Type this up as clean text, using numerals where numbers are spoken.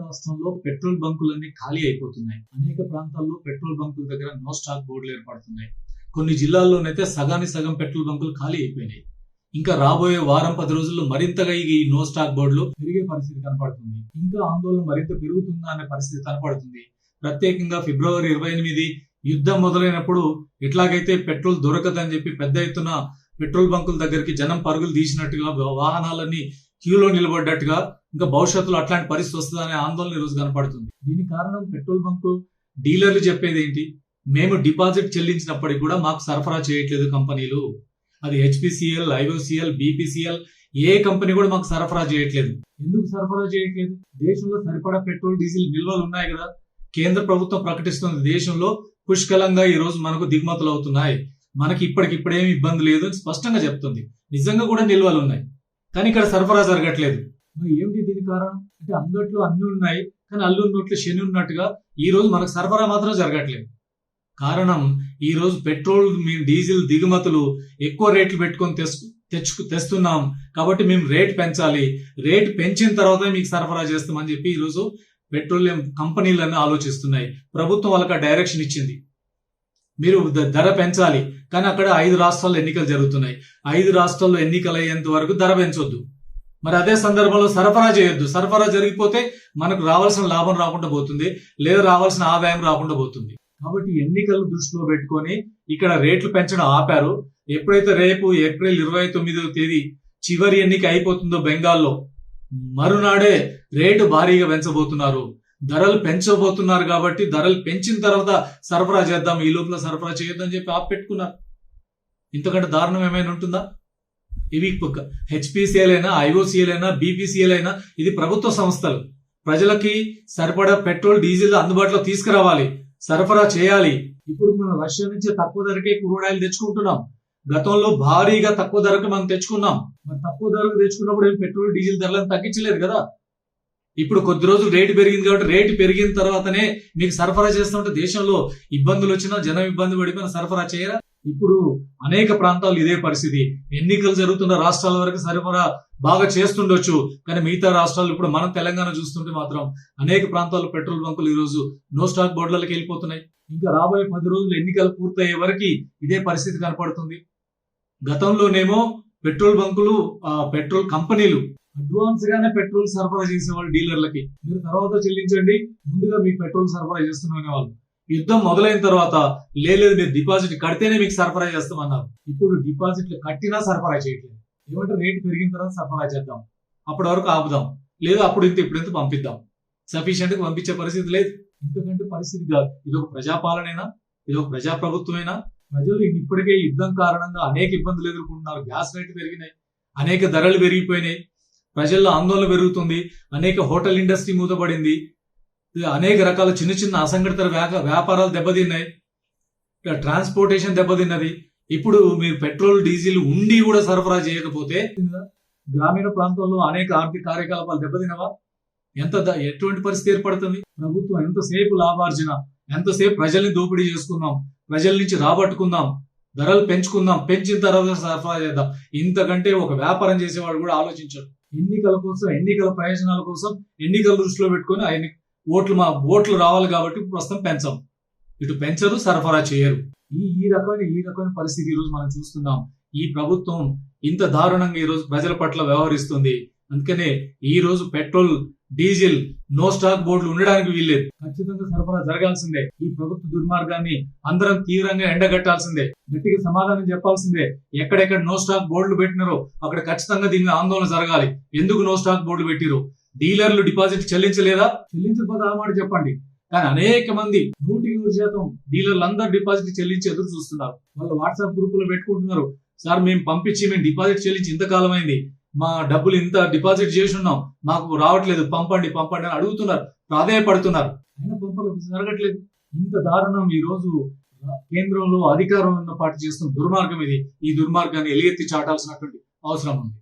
రాష్ట్రంలో పెట్రోల్ బంకులన్నీ ఖాళీ అయిపోతున్నాయి. అనేక ప్రాంతాల్లో పెట్రోల్ బంకుల దగ్గర నో స్టాక్ బోర్డులు ఏర్పడుతున్నాయి. కొన్ని జిల్లాల్లోనైతే సగానికి సగం పెట్రోల్ బంకులు ఖాళీ అయిపోయినాయి. ఇంకా రాబోయే వారం 10 రోజుల్లో మరింతగా ఈ నో స్టాక్ బోర్డులు పెరిగే పరిస్థితి కనపడుతుంది. ఇంకా ఆందోళన మరింత పెరుగుతుందా అనే పరిస్థితి కనపడుతుంది. ప్రత్యేకంగా ఫిబ్రవరి 28 యుద్ధం మొదలైనప్పుడు ఎట్లాగైతే పెట్రోల్ దొరకదని చెప్పి పెద్ద ఎత్తున పెట్రోల్ బంకుల దగ్గరికి జనం పరుగులు తీసినట్టుగా, వాహనాలన్నీ క్యూలో నిలబడ్డట్టుగా ఇంకా భవిష్యత్తులో అట్లాంటి పరిస్థితి వస్తుందనే ఆందోళన ఈ రోజు కనపడుతుంది. దీనికి కారణం పెట్రోల్ బంకు డీలర్లు చెప్పేది ఏంటి? మేము డిపాజిట్ చెల్లించినప్పటికీ కూడా మాకు సరఫరా చేయట్లేదు కంపెనీలు. అది హెచ్పిసిఎల్, ఐఓసిఎల్, బీపీసీఎల్ ఏ కంపెనీ కూడా మాకు సరఫరా చేయట్లేదు. ఎందుకు సరఫరా చేయట్లేదు? దేశంలో సరిపడా పెట్రోల్, డీజిల్ నిల్వలు ఉన్నాయి కదా. కేంద్ర ప్రభుత్వం ప్రకటిస్తుంది దేశంలో పుష్కలంగా ఈ రోజు మనకు దిగుమతులు అవుతున్నాయి, మనకి ఇప్పటికిప్పుడేమి ఇబ్బంది లేదు అని స్పష్టంగా చెప్తుంది. నిజంగా కూడా నిల్వలు ఉన్నాయి, కానీ ఇక్కడ సరఫరా జరగట్లేదు. మరి ఏమిటి దీని కారణం? అంటే అంగట్లో అన్ని ఉన్నాయి, కానీ అల్లు నోట్లు శని ఉన్నట్టుగా ఈ రోజు మనకు సరఫరా మాత్రం జరగట్లేదు. కారణం ఈ రోజు పెట్రోల్, డీజిల్ దిగుమతులు ఎక్కువ రేట్లు పెట్టుకొని తెస్తున్నాం కాబట్టి మేము రేట్ పెంచాలి, రేట్ పెంచిన తర్వాత మీకు సరఫరా చేస్తామని చెప్పి ఈ రోజు పెట్రోలియం కంపెనీలన్నీ ఆలోచిస్తున్నాయి. ప్రభుత్వం వాళ్ళకి ఆ డైరెక్షన్ ఇచ్చింది, మీరు ధర పెంచాలి. కానీ అక్కడ 5 రాష్ట్రాల్లో ఎన్నికలు జరుగుతున్నాయి. 5 రాష్ట్రాల్లో ఎన్నికలు అయ్యేంత వరకు ధర పెంచొద్దు. మరి అదే సందర్భంలో సరఫరా చేయొద్దు. సరఫరా జరిగిపోతే మనకు రావాల్సిన లాభం రాకుండా పోతుంది, లేదా రావాల్సిన ఆదాయం రాకుండా పోతుంది. కాబట్టి ఎన్నికలు దృష్టిలో పెట్టుకొని ఇక్కడ రేట్లు పెంచడం ఆపారు. ఎప్పుడైతే రేపు ఏప్రిల్ 29వ తేదీ చివరి ఎన్నిక అయిపోతుందో బెంగాల్లో, మరునాడే రేటు భారీగా పెంచబోతున్నారు, ధరలు పెంచబోతున్నారు. కాబట్టి ధరలు పెంచిన తర్వాత సరఫరా చేద్దాం, ఈ లోపల సరఫరా చేయొద్దని చెప్పి ఆపెట్టుకున్నారు. ఇంతకంటే దారుణం ఏమైనా ఉంటుందా? ఇవి హెచ్పిసిఎల్ అయినా, ఐఓసిఎల్ అయినా, బీపీసీఎల్ అయినా ఇది ప్రభుత్వ సంస్థలు. ప్రజలకి సరిపడా పెట్రోల్, డీజిల్ అందుబాటులో తీసుకురావాలి, సరఫరా చేయాలి. ఇప్పుడు మనం రష్యా నుంచి తక్కువ ధరకే క్రూడ్ ఆయిల్ తెచ్చుకుంటున్నాం. గతంలో భారీగా తక్కువ ధరకు మనం తెచ్చుకున్నాం. మరి తక్కువ ధరకు తెచ్చుకున్నప్పుడు ఏం పెట్రోల్, డీజిల్ ధరలను తగ్గించలేదు కదా. ఇప్పుడు కొద్ది రోజులు రేటు పెరిగింది కాబట్టి రేటు పెరిగిన తర్వాతనే మీకు సరఫరా చేస్తుంటే దేశంలో ఇబ్బందులు వచ్చినా, జనం ఇబ్బంది పడిపోయినా సరఫరా చేయరా? ఇప్పుడు అనేక ప్రాంతాలు ఇదే పరిస్థితి. ఎన్నికలు జరుగుతున్న రాష్ట్రాల వరకు సరఫరా బాగా చేస్తుండొచ్చు, కానీ మిగతా రాష్ట్రాలు, ఇప్పుడు మనం తెలంగాణ చూస్తుంటే మాత్రం అనేక ప్రాంతాల్లో పెట్రోల్ బంకులు ఈ రోజు నో స్టాక్ బోర్డులకి వెళ్ళిపోతున్నాయి. ఇంకా రాబోయే 10 రోజులు ఎన్నికలు పూర్తయ్యే వరకు ఇదే పరిస్థితి కనపడుతుంది. గతంలోనేమో పెట్రోల్ బంకులు, పెట్రోల్ కంపెనీలు అడ్వాన్స్ గానే పెట్రోల్ సరఫరా చేసేవాళ్ళు డీలర్లకి, మీరు తర్వాత చెల్లించండి, ముందుగా మీకు పెట్రోల్ సరఫరా చేస్తున్న వాళ్ళు. యుద్ధం మొదలైన తర్వాత లేదు మీరు డిపాజిట్ కడితేనే మీకు సరఫరా చేస్తామన్నారు. ఇప్పుడు డిపాజిట్లు కట్టినా సరఫరా చేయట్లేదు. ఏమంటే రేటు పెరిగిన తర్వాత సరఫరా చేద్దాం, అప్పటి వరకు ఆపుదాం, లేదు అప్పుడు ఇప్పుడు ఇంత పంపిద్దాం, సఫిషియెంట్ గా పంపించే పరిస్థితి లేదు. ఇంతకంటే పరిస్థితి కాదు. ఇదొక ప్రజాపాలనైనా, ఇదొక ప్రజాప్రభుత్వమైనా? ప్రజలు ఇప్పటికే యుద్ధం కారణంగా అనేక ఇబ్బందులు ఎదుర్కొంటున్నారు. గ్యాస్ రేట్లు పెరిగినాయి, అనేక ధరలు పెరిగిపోయినాయి, ప్రజల్లో ఆందోళన పెరుగుతుంది, అనేక హోటల్ ఇండస్ట్రీ మూతపడింది, అనేక రకాల చిన్న చిన్న అసంఘటిత వ్యాపారాలు దెబ్బతిన్నాయి, ట్రాన్స్పోర్టేషన్ దెబ్బతిన్నది. ఇప్పుడు మీరు పెట్రోల్, డీజిల్ ఉండి కూడా సరఫరా చేయకపోతే గ్రామీణ ప్రాంతాల్లో అనేక ఆర్థిక కార్యకలాపాలు దెబ్బతినవా? ఎటువంటి పరిస్థితి ఏర్పడుతుంది? ప్రభుత్వం ఎంతసేపు లాభార్జన, ఎంతసేపు ప్రజల్ని దోపిడీ చేసుకుందాం, ప్రజల నుంచి రాబట్టుకుందాం, ధరలు పెంచుకుందాం, పెంచిన తర్వాత సరఫరా చేద్దాం. ఇంతకంటే ఒక వ్యాపారం చేసేవాడు కూడా ఆలోచించాడు. ఎన్నికల కోసం, ఎన్నికల ప్రయోజనాల కోసం, ఎన్నికల దృష్టిలో పెట్టుకుని ఓట్లు రావాలి కాబట్టి ప్రస్తుతం పెంచం, ఇటు పెంచరు, సరఫరా చేయరు. ఈ రకమైన పరిస్థితి ఈ రోజు మనం చూస్తున్నాం. ఈ ప్రభుత్వం ఇంత దారుణంగా ఈ రోజు ప్రజల పట్ల వ్యవహరిస్తుంది. అందుకనే ఈ రోజు పెట్రోల్, డీజిల్ నో స్టాక్ బోర్డులు ఉండడానికి వీల్లేదు. ఖచ్చితంగా సరఫరా జరగాల్సిందే. ఈ ప్రభుత్వ దుర్మార్గాన్ని అందరం తీవ్రంగా ఎండగట్టాల్సిందే, గట్టిగా సమాధానం చెప్పాల్సిందే. ఎక్కడెక్కడ నో స్టాక్ బోర్డులు పెట్టినారో అక్కడ ఖచ్చితంగా దీని ఆందోళన జరగాలి. ఎందుకు నో స్టాక్ బోర్డులు పెట్టిరో? డీలర్లు డిపాజిట్ చెల్లించలేదా? చెల్లించకపోతే ఆ మాట చెప్పండి. కానీ అనేక మంది 100% డీలర్లు అందరూ డిపాజిట్ చెల్లించి ఎదురు చూస్తున్నారు. వాళ్ళు వాట్సాప్ గ్రూపులో పెట్టుకుంటున్నారు, సార్ మేము మేము డిపాజిట్ చెల్లించి ఇంతకాలం అయింది, మా డబ్బులు ఇంత డిపాజిట్ చేసి ఉన్నాం, మాకు రావట్లేదు, పంపండి అని అడుగుతున్నారు, ప్రాధాయపడుతున్నారు. అయినా పంపలు జరగట్లేదు. ఇంత దారుణం ఈ రోజు కేంద్రంలో అధికారం ఉన్న పార్టీ చేస్తున్న దుర్మార్గం ఇది. ఈ దుర్మార్గాన్ని ఎలుగెత్తి చాటాల్సినటువంటి అవసరం ఉంది.